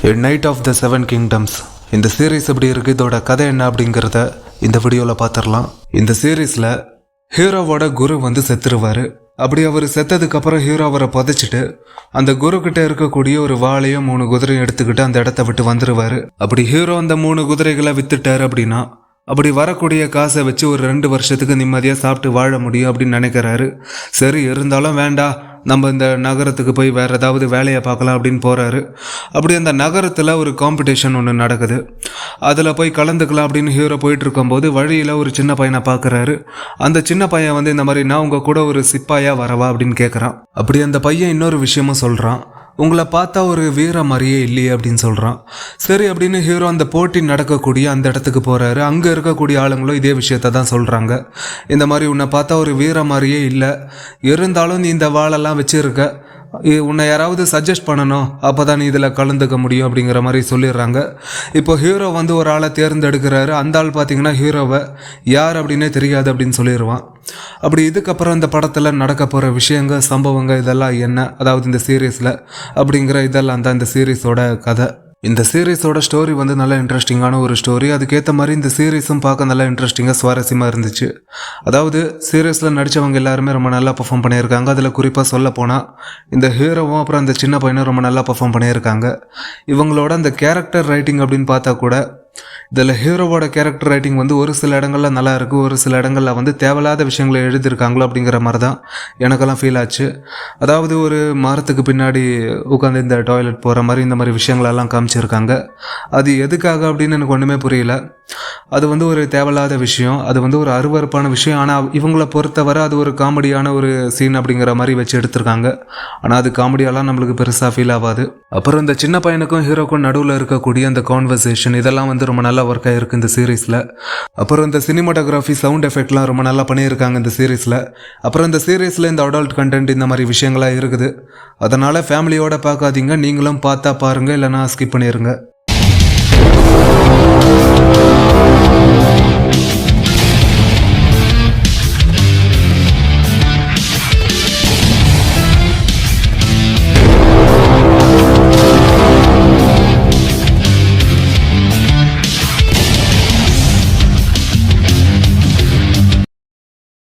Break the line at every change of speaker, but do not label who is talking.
A Night of the Seven Kingdoms. இந்த series எப்படி இருக்குது, இதோட கதை என்ன அப்படிங்கிறத இந்த வீடியோவில் பார்த்துடலாம். இந்த சீரீஸில் ஹீரோவோட குரு வந்து செத்துருவார். அப்படி அவர் செத்ததுக்கப்புறம் ஹீரோ அவரை புதைச்சிட்டு அந்த குரு கிட்ட இருக்கக்கூடிய ஒரு வாளையும் 3 குதிரையும் எடுத்துக்கிட்டு அந்த இடத்த விட்டு வந்துடுவார். அப்படி ஹீரோ அந்த 3 குதிரைகளை வித்துட்டார் அப்படின்னா அப்படி வரக்கூடிய காசை வச்சு ஒரு 2 வருஷத்துக்கு நிம்மதியாக சாப்பிட்டு வாழ முடியும் அப்படின்னு நினைக்கிறாரு. சரி, இருந்தாலும் வேண்டாம், நம்ம இந்த நகரத்துக்கு போய் வேறு ஏதாவது வேலையை பார்க்கலாம் அப்படின்னு போகிறாரு. அப்படி அந்த நகரத்தில் ஒரு காம்படிஷன் ஒன்று நடக்குது. அதில் போய் கலந்துக்கலாம் அப்படின்னு ஹீரோ போயிட்டு இருக்கும்போது வழியில் ஒரு சின்ன பையனை பார்க்குறாரு. அந்த சின்ன பையன் வந்து இந்த மாதிரி, நான் உங்கள் கூட ஒரு சிப்பாயாக வரவா அப்படின்னு கேட்குறான். அப்படி அந்த பையன் இன்னொரு விஷயமும் சொல்கிறான், உங்களை பார்த்தா ஒரு வீர மாதிரியே இல்லையே அப்படின்னு சொல்கிறான். சரி அப்படின்னு ஹீரோ அந்த போட்டி நடக்கக்கூடிய அந்த இடத்துக்கு போகிறாரு. அங்கே இருக்கக்கூடிய ஆளுங்களும் இதே விஷயத்த தான் சொல்கிறாங்க. இந்த மாதிரி உன்னை பார்த்தா ஒரு வீர மாதிரியே இல்லை, இருந்தாலும் நீ இந்த வாளெல்லாம் வச்சுருக்க, உன்னை யாராவது சஜஸ்ட் பண்ணணும், அப்போ தான் நீ இதில் கலந்துக்க முடியும் அப்படிங்கிற மாதிரி சொல்லிடுறாங்க. இப்போ ஹீரோ வந்து ஒரு ஆளை தேர்ந்தெடுக்கிறாரு. அந்த ஆள் பார்த்தீங்கன்னா ஹீரோவை யார் அப்படின்னே தெரியாது அப்படின்னு சொல்லிடுவான். அப்படி இதுக்கப்புறம் இந்த படத்தில் நடக்க போகிற விஷயங்கள், சம்பவங்கள் இதெல்லாம் என்ன, அதாவது இந்த சீரீஸில் அப்படிங்கிற இதெல்லாம் தான் இந்த சீரீஸோட கதை. இந்த சீரீஸோட ஸ்டோரி வந்து நல்ல இன்ட்ரெஸ்டிங்கான ஒரு ஸ்டோரி. அதுக்கேற்ற மாதிரி இந்த சீரீஸும் பார்க்க நல்லா இன்ட்ரெஸ்டிங்காக சுவாரஸ்யமாக இருந்துச்சு. அதாவது சீரீஸில் நடித்தவங்க எல்லாருமே ரொம்ப நல்லா பர்ஃபார்ம் பண்ணியிருக்காங்க. அதில் குறிப்பாக சொல்ல போனால் இந்த ஹீரோவும் அப்புறம் அந்த சின்ன பையனும் ரொம்ப நல்லா பர்ஃபார்ம் பண்ணியிருக்காங்க. இவங்களோட அந்த கேரக்டர் ரைட்டிங் அப்படின்னு பார்த்தா கூட இதில் ஹீரோவோட கேரக்டர் ரைட்டிங் வந்து ஒரு சில இடங்களில் நல்லா இருக்குது, ஒரு சில இடங்களில் வந்து தேவையில்லாத விஷயங்களை எழுதியிருக்காங்களோ அப்படிங்கிற மாதிரி தான் எனக்கெல்லாம் ஃபீல் ஆச்சு. அதாவது ஒரு மரத்துக்கு பின்னாடி உட்காந்து இந்த டாய்லெட் போகிற மாதிரி இந்த மாதிரி விஷயங்களெல்லாம் காமிச்சிருக்காங்க. அது எதுக்காக அப்படின்னு எனக்கு ஒன்றுமே புரியல. அது வந்து ஒரு தேவையில்லாத விஷயம், அது வந்து ஒரு அருவருப்பான விஷயம். ஆனால் இவங்கள பொறுத்தவரை அது ஒரு காமெடியான ஒரு சீன் அப்படிங்கிற மாதிரி வச்சு எடுத்திருக்காங்க. ஆனால் அது காமெடியெல்லாம் நம்மளுக்கு பெருசாக ஃபீல் ஆகாது. அப்புறம் இந்த சின்ன பையனுக்கும் ஹீரோக்கும் நடுவில் இருக்கக்கூடிய அந்த கான்வர்சேஷன் இதெல்லாம் வந்து ரொம்ப நல்லா ஒர்க் ஆகிருக்கு இந்த சீரீஸில். அப்புறம் இந்த சினிமாட்டோகிராஃபி, சவுண்ட் எஃபெக்ட்லாம் ரொம்ப நல்லா பண்ணியிருக்காங்க இந்த சீரீஸில். அப்புறம் இந்த சீரீஸில் இந்த அடல்ட் கண்டென்ட் இந்த மாதிரி விஷயங்களாக இருக்குது. அதனால் ஃபேமிலியோடு பார்க்காதீங்க, நீங்களும் பார்த்தா பாருங்கள், இல்லைனா ஸ்கிப் பண்ணிடுங்க.